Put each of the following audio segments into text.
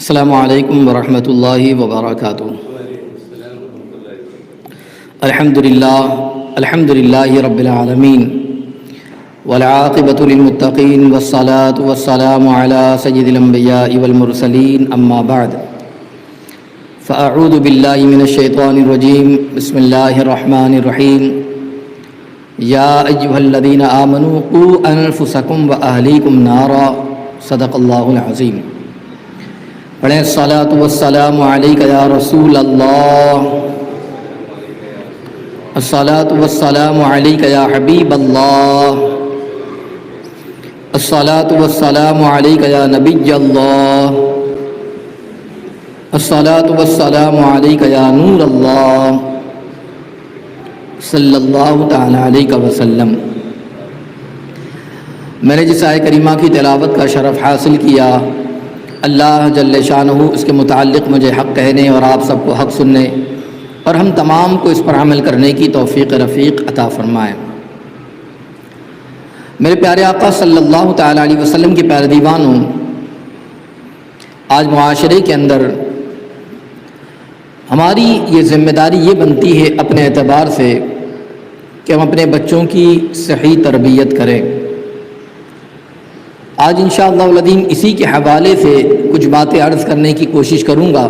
السلام علیکم ورحمۃ اللہ وبرکاتہ۔ الحمد للہ رب العالمین والعاقبۃ للمتقین والصلاة والسلام علی سید الانبیاء والمرسلین اما بعد فاعوذ باللہ من الشیطان الرجیم بسم اللہ الرحمن الرحیم یا ایھا الذین آمنوا قوا انفسکم واہلیکم نارا صدق اللہ العظیم۔ پڑھیں الصلاۃ والسلام علیک یا رسول اللہ، الصلاۃ والسلام علیک یا حبیب اللہ، الصلاۃ والسلام علیک یا نبی اللہ، الصلاۃ والسلام علیک یا نور اللہ صلی اللہ تعالی علیہ وسلم۔ میں نے جس آیت کریمہ کی تلاوت کا شرف حاصل کیا، اللہ جل شانہ اس کے متعلق مجھے حق کہنے اور آپ سب کو حق سننے اور ہم تمام کو اس پر عمل کرنے کی توفیق رفیق عطا فرمائے۔ میرے پیارے آقا صلی اللہ تعالی علیہ وسلم کے پیارے دیوانوں، آج معاشرے کے اندر ہماری یہ ذمہ داری یہ بنتی ہے اپنے اعتبار سے کہ ہم اپنے بچوں کی صحیح تربیت کریں۔ آج انشاءاللہ العظیم اسی کے حوالے سے کچھ باتیں عرض کرنے کی کوشش کروں گا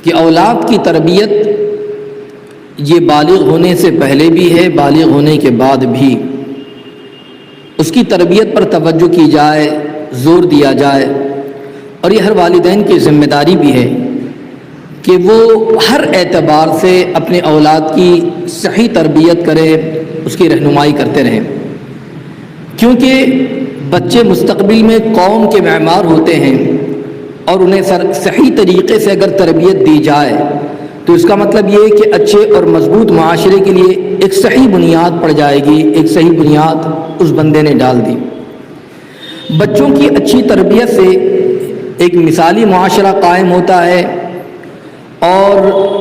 کہ اولاد کی تربیت یہ بالغ ہونے سے پہلے بھی ہے، بالغ ہونے کے بعد بھی اس کی تربیت پر توجہ کی جائے، زور دیا جائے، اور یہ ہر والدین کی ذمہ داری بھی ہے کہ وہ ہر اعتبار سے اپنے اولاد کی صحیح تربیت کرے، اس کی رہنمائی کرتے رہیں، کیونکہ بچے مستقبل میں قوم کے معمار ہوتے ہیں اور انہیں صحیح طریقے سے اگر تربیت دی جائے تو اس کا مطلب یہ ہے کہ اچھے اور مضبوط معاشرے کے لیے ایک صحیح بنیاد پڑ جائے گی، ایک صحیح بنیاد اس بندے نے ڈال دی۔ بچوں کی اچھی تربیت سے ایک مثالی معاشرہ قائم ہوتا ہے، اور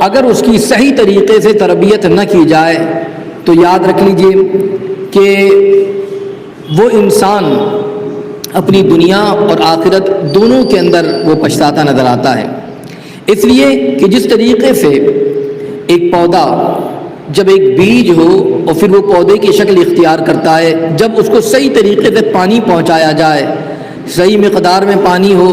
اگر اس کی صحیح طریقے سے تربیت نہ کی جائے تو یاد رکھ لیجئے کہ وہ انسان اپنی دنیا اور آخرت دونوں کے اندر وہ پچھتاتا نظر آتا ہے۔ اس لیے کہ جس طریقے سے ایک پودا جب ایک بیج ہو اور پھر وہ پودے کی شکل اختیار کرتا ہے، جب اس کو صحیح طریقے سے پانی پہنچایا جائے، صحیح مقدار میں پانی ہو،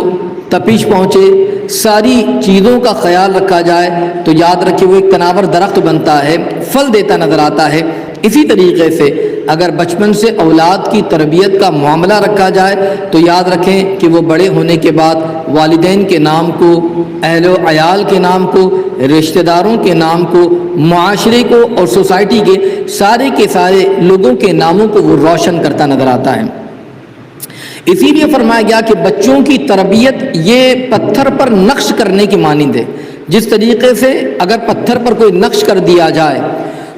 تپش پہنچے، ساری چیزوں کا خیال رکھا جائے تو یاد رکھیں وہ ایک تناور درخت بنتا ہے، پھل دیتا نظر آتا ہے۔ اسی طریقے سے اگر بچپن سے اولاد کی تربیت کا معاملہ رکھا جائے تو یاد رکھیں کہ وہ بڑے ہونے کے بعد والدین کے نام کو، اہل و عیال کے نام کو، رشتہ داروں کے نام کو، معاشرے کو اور سوسائٹی کے سارے لوگوں کے ناموں کو وہ روشن کرتا نظر آتا ہے۔ اسی لیے فرمایا گیا کہ بچوں کی تربیت یہ پتھر پر نقش کرنے کی مانند ہے۔ جس طریقے سے اگر پتھر پر کوئی نقش کر دیا جائے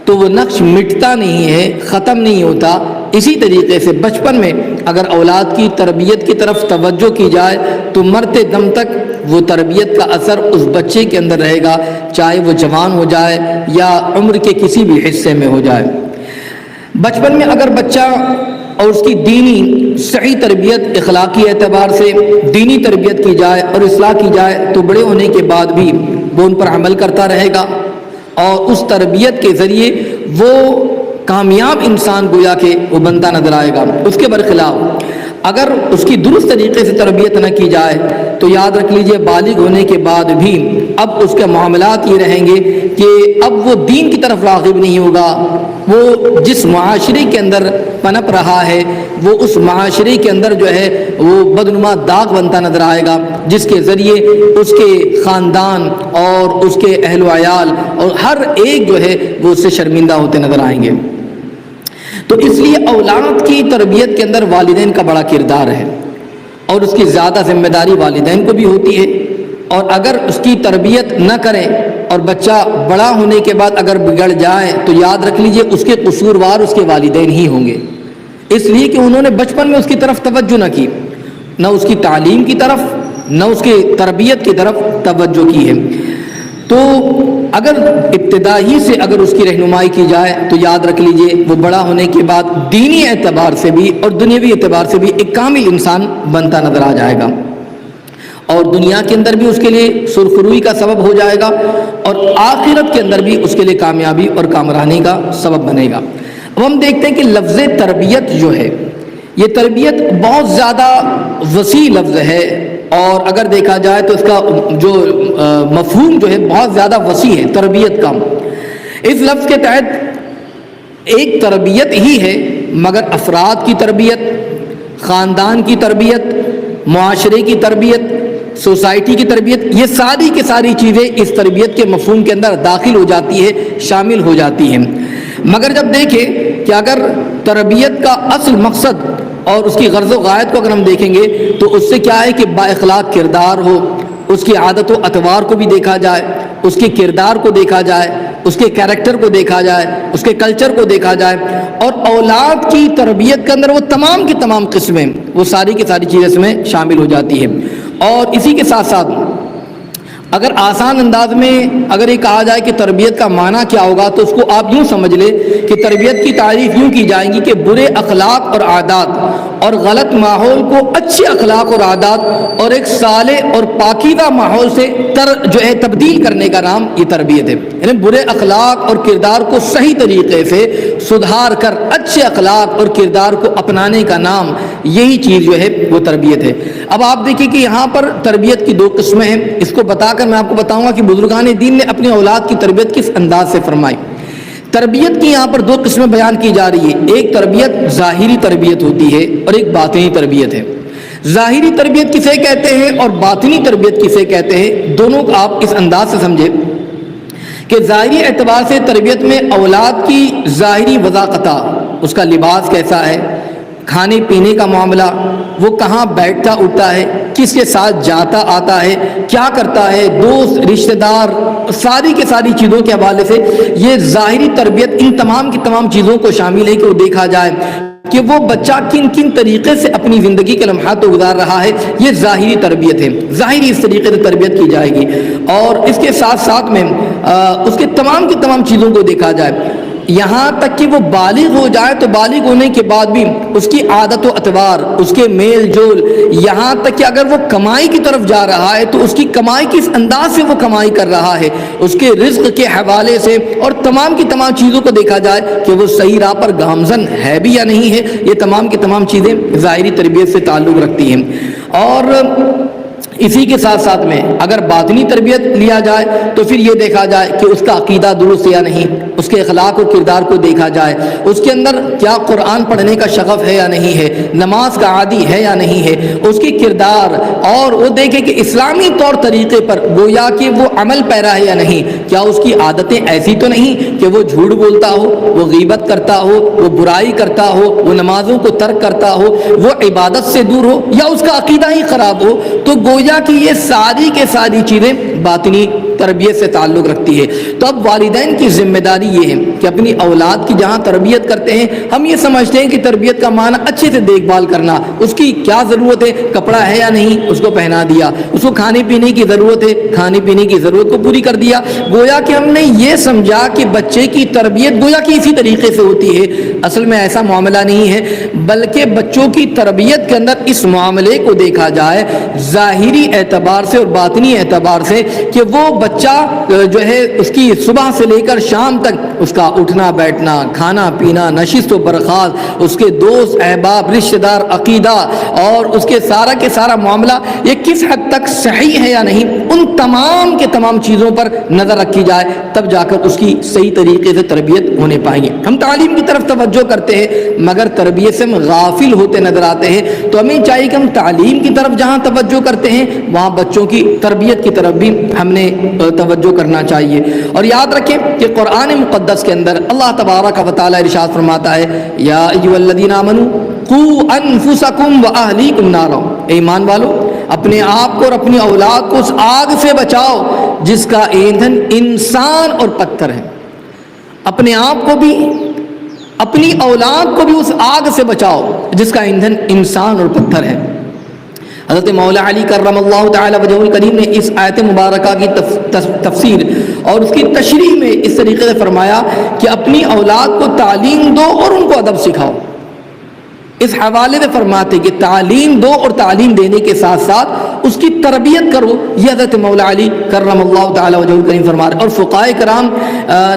تو وہ نقش مٹتا نہیں ہے، ختم نہیں ہوتا، اسی طریقے سے بچپن میں اگر اولاد کی تربیت کی طرف توجہ کی جائے تو مرتے دم تک وہ تربیت کا اثر اس بچے کے اندر رہے گا، چاہے وہ جوان ہو جائے یا عمر کے کسی بھی حصے میں ہو جائے۔ بچپن میں اگر بچہ اور اس کی دینی صحیح تربیت، اخلاقی اعتبار سے دینی تربیت کی جائے اور اصلاح کی جائے تو بڑے ہونے کے بعد بھی وہ ان پر عمل کرتا رہے گا، اور اس تربیت کے ذریعے وہ کامیاب انسان گویا کہ وہ بنتا نظر آئے گا۔ اس کے برخلاف اگر اس کی درست طریقے سے تربیت نہ کی جائے تو یاد رکھ لیجئے بالغ ہونے کے بعد بھی اب اس کے معاملات یہ رہیں گے کہ اب وہ دین کی طرف راغب نہیں ہوگا، وہ جس معاشرے کے اندر پنپ رہا ہے وہ اس معاشرے کے اندر جو ہے وہ بدنما داغ بنتا نظر آئے گا، جس کے ذریعے اس کے خاندان اور اس کے اہل و عیال اور ہر ایک جو ہے وہ اس سے شرمندہ ہوتے نظر آئیں گے۔ تو اس لیے اولاد کی تربیت کے اندر والدین کا بڑا کردار ہے، اور اس کی زیادہ ذمہ داری والدین کو بھی ہوتی ہے، اور اگر اس کی تربیت نہ کریں اور بچہ بڑا ہونے کے بعد اگر بگڑ جائے تو یاد رکھ لیجئے اس کے قصوروار اس کے والدین ہی ہوں گے، اس لیے کہ انہوں نے بچپن میں اس کی طرف توجہ نہ کی، نہ اس کی تعلیم کی طرف نہ اس کی تربیت کی طرف توجہ کی ہے۔ تو اگر ابتدائی سے اگر اس کی رہنمائی کی جائے تو یاد رکھ لیجئے وہ بڑا ہونے کے بعد دینی اعتبار سے بھی اور دنیاوی اعتبار سے بھی ایک کامل انسان بنتا نظر آ جائے گا۔ اور دنیا کے اندر بھی اس کے لیے سرخروئی کا سبب ہو جائے گا اور آخرت کے اندر بھی اس کے لیے کامیابی اور کامرانی کا سبب بنے گا۔ اب ہم دیکھتے ہیں کہ لفظ تربیت جو ہے، یہ تربیت بہت زیادہ وسیع لفظ ہے، اور اگر دیکھا جائے تو اس کا جو مفہوم جو ہے بہت زیادہ وسیع ہے تربیت کا۔ اس لفظ کے تحت ایک تربیت ہی ہے، مگر افراد کی تربیت، خاندان کی تربیت، معاشرے کی تربیت، سوسائٹی کی تربیت، یہ ساری کی ساری چیزیں اس تربیت کے مفہوم کے اندر داخل ہو جاتی ہے، شامل ہو جاتی ہیں۔ مگر جب دیکھیں کہ اگر تربیت کا اصل مقصد اور اس کی غرض و غایت کو اگر ہم دیکھیں گے تو اس سے کیا ہے کہ با اخلاق کردار ہو، اس کی عادت و اطوار کو بھی دیکھا جائے، اس کے کردار کو دیکھا جائے، اس کے کیریکٹر کو دیکھا جائے، اس کے کلچر کو دیکھا جائے، اور اولاد کی تربیت کے اندر وہ تمام کی تمام قسمیں، وہ ساری کی ساری چیزیں اس میں شامل ہو جاتی ہیں۔ اور اسی کے ساتھ ساتھ اگر آسان انداز میں اگر یہ کہا جائے کہ تربیت کا معنی کیا ہوگا تو اس کو آپ یوں سمجھ لیں کہ تربیت کی تعریف یوں کی جائیں گی کہ برے اخلاق اور عادات اور غلط ماحول کو اچھے اخلاق اور عادات اور ایک صالح اور پاکیزہ ماحول سے جو ہے تبدیل کرنے کا نام یہ تربیت ہے۔ یعنی برے اخلاق اور کردار کو صحیح طریقے سے سدھار کر اچھے اخلاق اور کردار کو اپنانے کا نام یہی چیز جو ہے وہ تربیت ہے۔ اب آپ دیکھیں کہ یہاں پر تربیت کی دو قسمیں ہیں، اس کو بتا کر میں آپ کو بتاؤں گا کہ بزرگان دین نے اپنی اولاد کی تربیت کس انداز سے فرمائی۔ تربیت کی یہاں پر دو قسمیں بیان کی جا رہی ہے، ایک تربیت ظاہری تربیت ہوتی ہے اور ایک باطنی تربیت ہے۔ ظاہری تربیت کسے کہتے ہیں اور باطنی تربیت کسے کہتے ہیں، دونوں کو آپ اس انداز سے سمجھیں کہ ظاہری اعتبار سے تربیت میں اولاد کی ظاہری وضاقتہ، اس کا لباس کیسا ہے، کھانے پینے کا معاملہ، وہ کہاں بیٹھتا اٹھتا ہے، کس کے ساتھ جاتا آتا ہے، کیا کرتا ہے، دوست رشتہ دار، ساری کے ساری چیزوں کے حوالے سے یہ ظاہری تربیت ان تمام کی تمام چیزوں کو شامل ہے کہ وہ دیکھا جائے کہ وہ بچہ کن کن طریقے سے اپنی زندگی کے لمحات کو گزار رہا ہے، یہ ظاہری تربیت ہے۔ ظاہری اس طریقے سے تربیت کی جائے گی، اور اس کے ساتھ ساتھ میں اس کے تمام کی تمام چیزوں کو دیکھا جائے، یہاں تک کہ وہ بالغ ہو جائے تو بالغ ہونے کے بعد بھی اس کی عادت و اطوار، اس کے میل جول، یہاں تک کہ اگر وہ کمائی کی طرف جا رہا ہے تو اس کی کمائی کس انداز سے وہ کمائی کر رہا ہے، اس کے رزق کے حوالے سے، اور تمام کی تمام چیزوں کو دیکھا جائے کہ وہ صحیح راہ پر گامزن ہے بھی یا نہیں ہے، یہ تمام کی تمام چیزیں ظاہری تربیت سے تعلق رکھتی ہیں۔ اور اسی کے ساتھ ساتھ میں اگر باطنی تربیت لیا جائے تو پھر یہ دیکھا جائے کہ اس کا عقیدہ درست یا نہیں، اس کے اخلاق و کردار کو دیکھا جائے، اس کے اندر کیا قرآن پڑھنے کا شغف ہے یا نہیں ہے، نماز کا عادی ہے یا نہیں ہے، اس کی کردار، اور وہ دیکھے کہ اسلامی طور طریقے پر گویا کہ وہ عمل پیرا ہے یا نہیں، کیا اس کی عادتیں ایسی تو نہیں کہ وہ جھوٹ بولتا ہو، وہ غیبت کرتا ہو، وہ برائی کرتا ہو، وہ نمازوں کو ترک کرتا ہو، وہ عبادت سے دور ہو، یا اس کا عقیدہ ہی خراب ہو، تو گویا کہ یہ ساری کے ساری چیزیں باطنی تربیت سے تعلق رکھتی ہے۔ تو اب والدین کی ذمہ داری یہ ہے کہ اپنی اولاد کی جہاں تربیت کرتے ہیں، ہم یہ سمجھتے ہیں کہ تربیت کا معنی اچھے سے دیکھ بھال کرنا، اس کی کیا ضرورت ہے، کپڑا ہے یا نہیں اس کو پہنا دیا، اس کو کھانے پینے کی ضرورت ہے، کھانے پینے کی ضرورت کو پوری کر دیا، گویا کہ ہم نے یہ سمجھا کہ بچے کی تربیت گویا کہ اسی طریقے سے ہوتی ہے۔ اصل میں ایسا معاملہ نہیں ہے، بلکہ بچوں کی تربیت کے اندر اس معاملے کو دیکھا جائے ظاہری اعتبار سے اور باطنی اعتبار سے کہ وہ بچہ جو ہے اس کی صبح سے لے کر شام تک اس کا اٹھنا بیٹھنا، کھانا پینا، نشست و برخاست، اس کے دوست احباب، رشتہ دار، عقیدہ، اور اس کے سارا کے سارا معاملہ یہ کس حد تک صحیح ہے یا نہیں، ان تمام کے تمام چیزوں پر نظر رکھی جائے، تب جا کر اس کی صحیح طریقے سے تربیت ہونے پائیں گے۔ ہم تعلیم کی طرف توجہ کرتے ہیں مگر تربیت سے ہم غافل ہوتے نظر آتے ہیں، تو ہمیں چاہیے کہ ہم تعلیم کی طرف جہاں توجہ کرتے ہیں وہاں بچوں کی تربیت کی طرف بھی ہم نے توجہ کرنا چاہیے۔ اور یاد رکھیں کہ قرآن مقدس کے اندر اللہ تبارک و تعالی ارشاد فرماتا ہے، یا ایھا الذین آمنوا قوا انفسکم واہلیکم نارا، ایمان والو اپنے آپ کو اور اپنی اولاد کو اس آگ سے بچاؤ جس کا ایندھن انسان اور پتھر ہے۔ اپنے آپ کو بھی اپنی اولاد کو بھی اس آگ سے بچاؤ جس کا ایندھن انسان اور پتھر ہے۔ حضرت مولا علی کرم اللہ تعالی وجہہ الکریم نے اس آیت مبارکہ کی تفسیر اور اس کی تشریح میں اس طریقے سے فرمایا کہ اپنی اولاد کو تعلیم دو اور ان کو ادب سکھاؤ۔ اس حوالے سے فرماتے کہ تعلیم دو اور تعلیم دینے کے ساتھ ساتھ اس کی تربیت کرو، یہ حضرت مولا علی کرم اللہ تعالی وجہہ الکریم فرما رہے ہیں۔ اور فقہاء کرام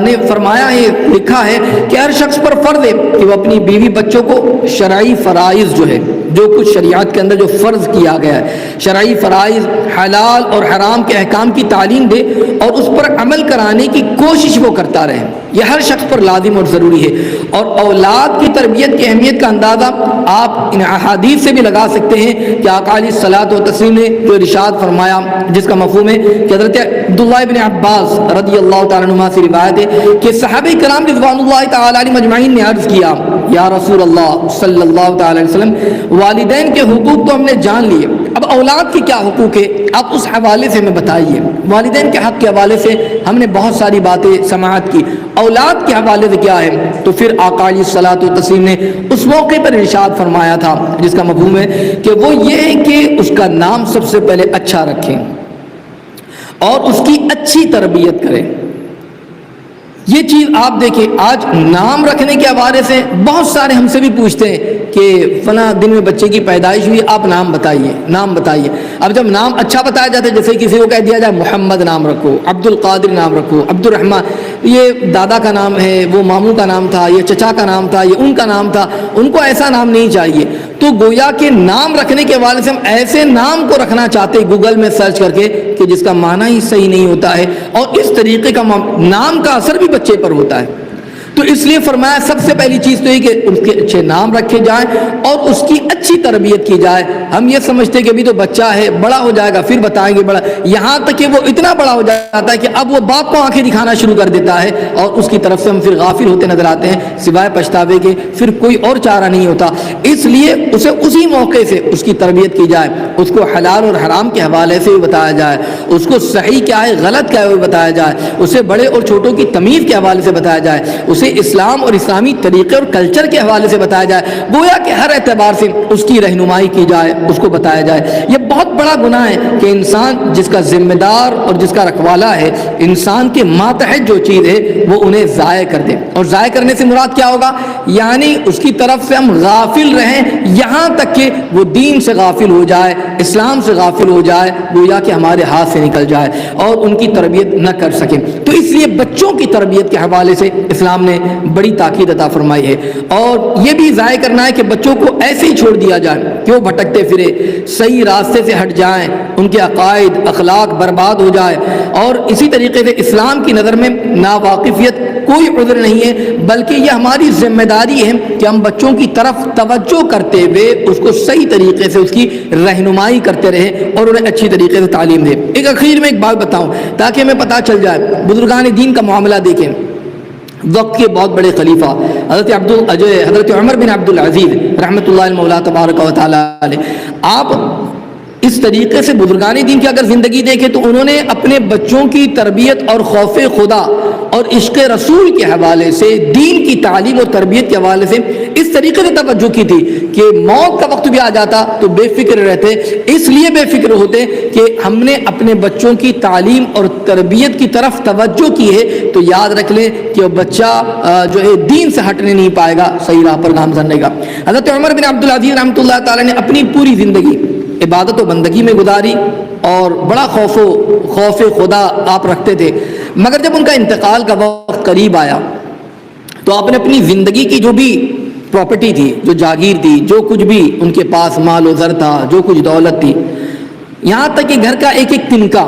نے فرمایا، یہ لکھا ہے کہ ہر شخص پر فرض ہے کہ وہ اپنی بیوی بچوں کو شرعی فرائض جو ہے، جو کچھ شریعت کے اندر جو فرض کیا گیا ہے، شرعی فرائض، حلال اور حرام کے احکام کی تعلیم دے اور اس پر عمل کرانے کی کوشش وہ کرتا رہے۔ یہ ہر شخص پر لازم اور ضروری ہے۔ اور اولاد کی تربیت کی اہمیت کا اندازہ آپ ان احادیث سے بھی لگا سکتے ہیں کہ آقا علیہ الصلوۃ والتسلیم نے جو ارشاد فرمایا، جس کا مفہوم ہے کہ حضرت عبداللہ ابن عباس رضی اللہ تعالیٰ عنہما سے روایت ہے کہ صحابہ کرام رضوان اللہ تعالیٰ علیہم اجمعین نے عرض کیا، یا رسول اللہ صلی اللہ تعالیٰ علیہ وسلم، والدین کے حقوق تو ہم نے جان لیے، اب اولاد کی کیا حقوق ہے، آپ اس حوالے سے ہمیں بتائیے۔ والدین کے حق کے حوالے سے ہم نے بہت ساری باتیں سماعت کی، اولاد کے حوالے سے کیا ہے؟ تو پھر آقا علیہ الصلوۃ والتسلیم نے اس موقع پر ارشاد فرمایا تھا، جس کا مفہوم ہے کہ وہ یہ ہے کہ اس کا نام سب سے پہلے اچھا رکھیں اور اس کی اچھی تربیت کریں۔ یہ چیز آپ دیکھیں، آج نام رکھنے کے حوالے سے بہت سارے ہم سے بھی پوچھتے ہیں کہ فلاں دن میں بچے کی پیدائش ہوئی، آپ نام بتائیے، نام بتائیے۔ اب جب نام اچھا بتایا جاتا ہے، جیسے کسی کو کہہ دیا جائے محمد نام رکھو، عبد القادر نام رکھو، عبد الرحمن، یہ دادا کا نام ہے، وہ ماموں کا نام تھا، یہ چچا کا نام تھا، یہ ان کا نام تھا، ان کو ایسا نام نہیں چاہیے۔ تو گویا کہ نام رکھنے کے حوالے سے ہم ایسے نام کو رکھنا چاہتے ہیں گوگل میں سرچ کر کے کہ جس کا معنی ہی صحیح نہیں ہوتا ہے، اور اس طریقے کا نام کا اثر بھی بچے پر ہوتا ہے۔ تو اس لیے فرمایا سب سے پہلی چیز تو یہ کہ اس کے اچھے نام رکھے جائیں اور اس کی اچھی تربیت کی جائے۔ ہم یہ سمجھتے کہ ابھی تو بچہ ہے، بڑا ہو جائے گا پھر بتائیں گے، بڑا، یہاں تک کہ وہ اتنا بڑا ہو جاتا ہے کہ اب وہ باپ کو آنکھیں دکھانا شروع کر دیتا ہے، اور اس کی طرف سے ہم پھر غافل ہوتے نظر آتے ہیں، سوائے پچھتاوے کے پھر کوئی اور چارہ نہیں ہوتا۔ اس لیے اسے اسی موقع سے اس کی تربیت کی جائے، اس کو حلال اور حرام کے حوالے سے بھی بتایا جائے، اس کو صحیح کیا ہے غلط کیا ہے وہ بتایا جائے، اسے بڑے اور چھوٹوں کی تمیز کے حوالے سے بتایا جائے، اسے اسلام اور اسلامی طریقے اور کلچر کے حوالے سے بتایا جائے، گویا کہ ہر اعتبار سے اس کی رہنمائی کی جائے، اس کو بتایا جائے۔ یہ بہت بڑا گناہ ہے کہ انسان جس کا ذمہ دار اور جس کا رکھوالا ہے، انسان کے ماتحت جو چیز ہے وہ انہیں ضائع کر دے۔ اور ضائع کرنے سے مراد کیا ہوگا؟ یعنی اس کی طرف سے ہم غافل رہیں، یہاں تک کہ وہ دین سے غافل ہو جائے، اسلام سے غافل ہو جائے، گویا کہ ہمارے ہاتھ سے نکل جائے اور ان کی تربیت نہ کر سکیں۔ تو اس لیے بچوں کی تربیت کے حوالے سے اسلام نے بڑی تاکید عطا فرمائی ہے، اور یہ بھی ضائع کرنا ہے کہ بچوں کو ایسے ہی چھوڑ دیا جائے کہ وہ بھٹکتے پھرے، صحیح راستے سے ہٹ جائیں، ان کے عقائد اخلاق برباد ہو جائے۔ اور اسی طریقے سے اسلام کی نظر میں ناواقفیت کوئی عذر نہیں ہے، بلکہ یہ ہماری ذمہ داری ہے کہ ہم بچوں کی طرف توجہ کرتے ہوئے اس کو صحیح طریقے سے اس کی رہنمائی کرتے رہیں اور انہیں اچھی طریقے سے تعلیم دیں۔ ایک اخیر میں ایک بات بتاؤں تاکہ ہمیں پتہ چل جائے، بزرگان دین کا معاملہ دیکھیں۔ وقت کے بہت بڑے خلیفہ حضرت عمر بن عبد العزیز رحمۃ اللہ مولا تبارک و تعالی علیہ، آپ اس طریقے سے بزرگان دین کی اگر زندگی دیکھیں تو انہوں نے اپنے بچوں کی تربیت اور خوف خدا اور عشق رسول کے حوالے سے، دین کی تعلیم اور تربیت کے حوالے سے اس طریقے سے توجہ کی تھی کہ موت کا وقت بھی آ جاتا تو بے فکر رہتے۔ اس لیے بے فکر ہوتے کہ ہم نے اپنے بچوں کی تعلیم اور تربیت کی طرف توجہ کی ہے، تو یاد رکھ لیں کہ وہ بچہ جو ہے دین سے ہٹنے نہیں پائے گا، صحیح راہ پر گامزن رہے گا۔ حضرت عمر بن عبد العزیز رحمۃ اللہ تعالی نے اپنی پوری زندگی عبادت و بندگی میں گزاری اور بڑا خوف خدا آپ رکھتے تھے، مگر جب ان کا انتقال کا وقت قریب آیا تو آپ نے اپنی زندگی کی جو بھی پراپرٹی تھی، جو جاگیر تھی، جو کچھ بھی ان کے پاس مال و زر تھا، جو کچھ دولت تھی، یہاں تک کہ گھر کا ایک ایک تنکا،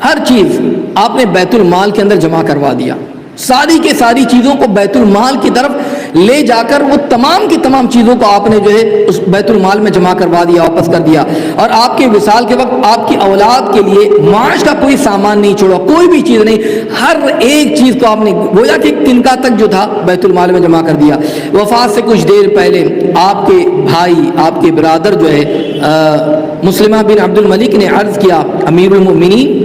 ہر چیز آپ نے بیت المال کے اندر جمع کروا دیا۔ ساری کے ساری چیزوں کو بیت المال کی طرف لے جا کر وہ تمام کی تمام چیزوں کو آپ نے جو ہے اس بیت المال میں جمع کروا دیا، واپس کر دیا۔ اور آپ کے وصال کے وقت آپ کی اولاد کے لیے معاش کا کوئی سامان نہیں چھوڑا، کوئی بھی چیز نہیں، ہر ایک چیز کو آپ نے گویا کہ ایک تنکا تک جو تھا بیت المال میں جمع کر دیا۔ وفات سے کچھ دیر پہلے آپ کے بھائی، آپ کے برادر جو ہے مسلمہ بن عبد الملک نے عرض کیا، امیر المؤمنین،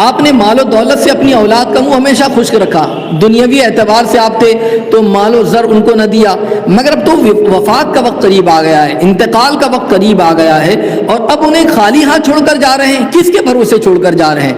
آپ نے مال و دولت سے اپنی اولاد کا منہ ہمیشہ خشک رکھا، دنیاوی اعتبار سے آپ تھے تو مال و زر ان کو نہ دیا، مگر اب تو وفات کا وقت قریب آ گیا ہے، انتقال کا وقت قریب آ گیا ہے، اور اب انہیں خالی ہاتھ چھوڑ کر جا رہے ہیں، کس کے بھروسے چھوڑ کر جا رہے ہیں؟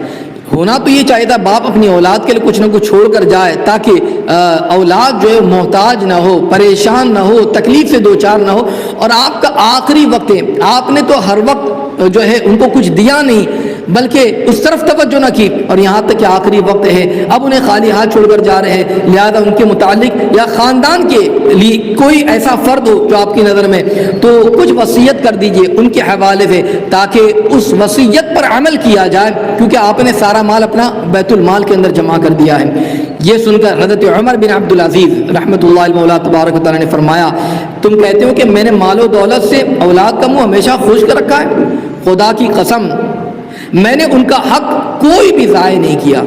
ہونا تو یہ چاہیے تھا باپ اپنی اولاد کے لیے کچھ نہ کچھ چھوڑ کر جائے تاکہ اولاد جو ہے محتاج نہ ہو، پریشان نہ ہو، تکلیف سے دوچار نہ ہو. اور آپ کا آخری وقت ہے، آپ نے تو ہر وقت جو ہے ان کو کچھ دیا نہیں بلکہ اس طرف توجہ نہ کی، اور یہاں تک کہ آخری وقت ہے اب انہیں خالی ہاتھ چھوڑ کر جا رہے ہیں. لہذا ان کے متعلق یا خاندان کے لیے کوئی ایسا فرد ہو جو آپ کی نظر میں، تو کچھ وصیت کر دیجئے ان کے حوالے سے تاکہ اس وصیت پر عمل کیا جائے، کیونکہ آپ نے سارا مال اپنا بیت المال کے اندر جمع کر دیا ہے. یہ سن کر حضرت عمر بن عبد العزیز رحمۃ اللہ علیہ مولا تبارک و تعالیٰ نے فرمایا تم کہتے ہو کہ میں نے مال و دولت سے اولاد کا منہ ہمیشہ خشک رکھا ہے؟ خدا کی قسم میں نے ان کا حق کوئی بھی ضائع نہیں کیا،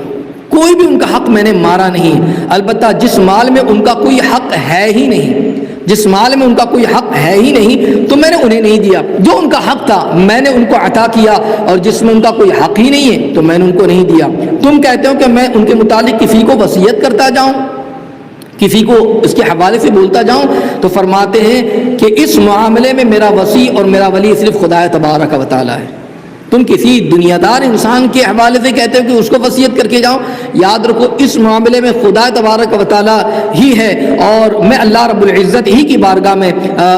کوئی بھی ان کا حق میں نے مارا نہیں. البتہ جس مال میں ان کا کوئی حق ہے ہی نہیں، جس مال میں ان کا کوئی حق ہے ہی نہیں تو میں نے انہیں نہیں دیا. جو ان کا حق تھا میں نے ان کو عطا کیا، اور جس میں ان کا کوئی حق ہی نہیں ہے تو میں نے ان کو نہیں دیا. تم کہتے ہو کہ میں ان کے متعلق کسی کو وصیت کرتا جاؤں، کسی کو اس کے حوالے سے بولتا جاؤں، تو فرماتے ہیں کہ اس معاملے میں میرا وصی اور میرا ولی صرف خدا تبارک و تعالیٰ ہے. تم کسی دنیا دار انسان کے حوالے سے کہتے ہو کہ اس کو وصیت کر کے جاؤ، یاد رکھو اس معاملے میں خدا تبارک و تعالیٰ ہی ہے، اور میں اللہ رب العزت ہی کی بارگاہ میں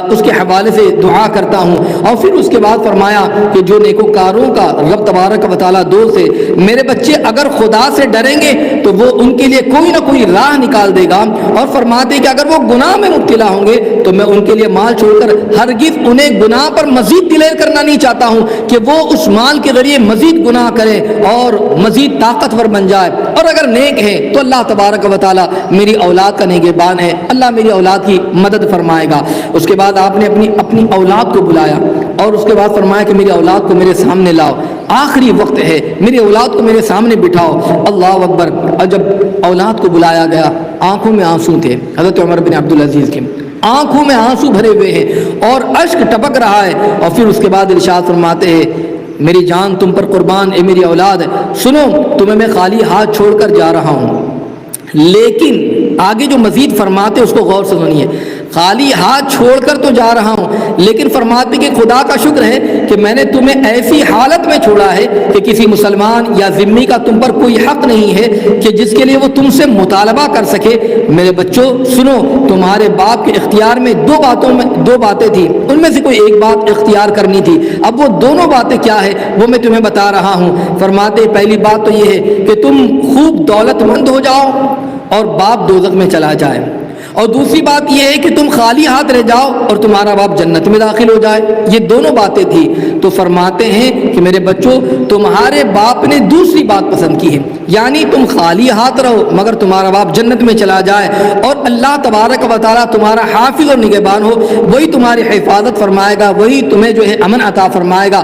اس کے حوالے سے دعا کرتا ہوں. اور پھر اس کے بعد فرمایا کہ جو نیکوکاروں کا رب تبارک و تعالیٰ دوست ہے، میرے بچے اگر خدا سے ڈریں گے تو وہ ان کے لیے کوئی نہ کوئی راہ نکال دے گا. اور فرماتے ہیں کہ اگر وہ گناہ میں مبتلا ہوں گے تو میں ان کے لیے مال چھوڑ کر ہرگز انہیں گناہ پر مزید دلیر کرنا نہیں چاہتا ہوں کہ وہ اس مال کے ذریعے مزید گناہ کرے اور مزید طاقتور بن جائے. اور اگر نیک ہے تو اللہ تبارک و تعالیٰ میری اولاد کا نگہبان ہے، اللہ میری اولاد کی مدد فرمائے گا. اس کے بعد آپ نے اپنی اولاد کو بلایا اور اس کے بعد فرمایا کہ میری اولاد کو میرے سامنے لاؤ، آخری وقت ہے، میری اولاد کو میرے سامنے بٹھاؤ. اللہ اکبر. اور جب اولاد کو بلایا گیا آنکھوں میں آنسو تھے حضرت عمر بن عبد العزیز کے، آنکھوں میں آنسو بھرے ہوئے ہیں اور اشک ٹپک رہا ہے. اور پھر اس کے بعد ارشاد فرماتے ہیں میری جان تم پر قربان اے میری اولاد، سنو تمہیں میں خالی ہاتھ چھوڑ کر جا رہا ہوں، لیکن آگے جو مزید فرماتے اس کو غور سے سنیے. خالی ہاتھ چھوڑ کر تو جا رہا ہوں، لیکن فرماتے کہ خدا کا شکر ہے کہ میں نے تمہیں ایسی حالت میں چھوڑا ہے کہ کسی مسلمان یا ذمہ کا تم پر کوئی حق نہیں ہے کہ جس کے لیے وہ تم سے مطالبہ کر سکے. میرے بچوں سنو، تمہارے باپ کے اختیار میں دو باتیں تھیں، ان میں سے کوئی ایک بات اختیار کرنی تھی. اب وہ دونوں باتیں کیا ہے وہ میں تمہیں بتا رہا ہوں. فرماتے پہلی بات تو یہ ہے کہ تم خوب دولت مند ہو جاؤ اور باپ دوزخ میں چلا جائے، اور دوسری بات یہ ہے کہ تم خالی ہاتھ رہ جاؤ اور تمہارا باپ جنت میں داخل ہو جائے. یہ دونوں باتیں تھی. تو فرماتے ہیں کہ میرے بچوں تمہارے باپ نے دوسری بات پسند کی ہے، یعنی تم خالی ہاتھ رہو مگر تمہارا باپ جنت میں چلا جائے اور اللہ تبارک و تعالیٰ تمہارا حافظ اور نگہبان ہو، وہی تمہاری حفاظت فرمائے گا، وہی تمہیں جو ہے امن عطا فرمائے گا.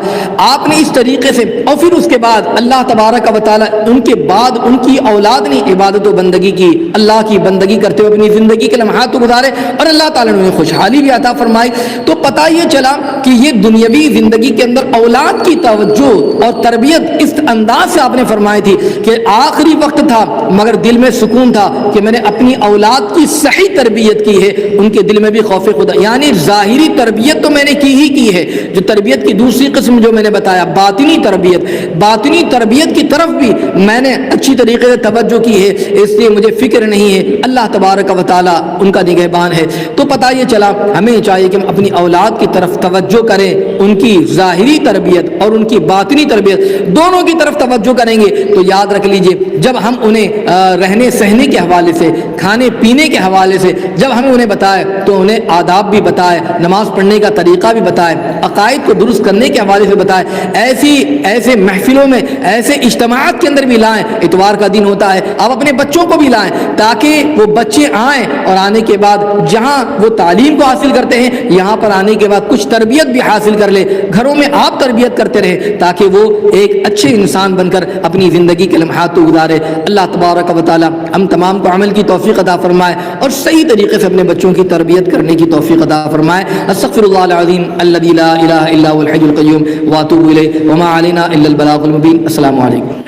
آپ نے اس طریقے سے، اور پھر اس کے بعد اللہ تبارک و تعالیٰ ان کے بعد ان کی اولاد نے عبادت و بندگی کی، اللہ کی بندگی کرتے ہوئے اپنی زندگی کے لمحات تو گزارے اور اللہ تعالیٰ نے انہیں خوشحالی بھی عطا فرمائی. تو پتہ یہ چلا کہ یہ دنیاوی زندگی کے اندر اولاد کی توجہ اور تربیت اس انداز سے آپ نے فرمائی تھی کہ آخری وقت تھا مگر دل میں سکون تھا کہ میں نے اپنی اولاد کی صحیح تربیت کی ہے. ان کے دل میں بھی خوف خدا، یعنی ظاہری تربیت تو میں نے کی ہے، جو تربیت کی دوسری قسم جو میں نے بتایا باطنی تربیت کی طرف بھی میں نے اچھی طریقے سے توجہ کی ہے. اس لیے مجھے فکر نہیں ہے، اللہ تبارک و تعالیٰ ان کا نگہبان ہے. تو پتہ یہ چلا ہمیں چاہیے کہ ہم اپنی اولاد کی طرف توجہ کریں، ان کی ظاہری تربیت اور ان کی باطنی تربیت دونوں کی طرف توجہ کریں گے تو یاد رکھ لیجئے جب ہم انہیں رہنے سہنے کے حوالے سے، کھانے پینے کے حوالے سے جب ہمیں انہیں بتائے تو انہیں آداب بھی بتائے، نماز پڑھنے کا طریقہ بھی بتائے، عقائد کو درست کرنے کے حوالے سے بتائے. ایسے محفلوں میں، ایسے اجتماعات کے اندر بھی لائیں. اتوار کا دن ہوتا ہے، آپ اپنے بچوں کو بھی لائیں تاکہ وہ بچے آئیں اور آنے کے بعد جہاں وہ تعلیم کو حاصل کرتے ہیں یہاں پر آنے کے بعد کچھ تربیت بھی حاصل کر لے. گھروں میں آپ تربیت کرتے رہیں تاکہ وہ ایک اچھے انسان بن کر اپنی زندگی کے لمحات کو گزارے. اللہ تبارک و تعالی ہم تمام کو عمل کی توفیق عطا فرمائے اور صحیح طریقے سے اپنے بچوں کی تربیت کرنے کی توفیق عطا فرمائے. استغفر اللہ العظیم الذی لا الہ الا هو الحی القیوم واتوب الیہ وما علینا الا البلاغ المبین. السلام علیکم.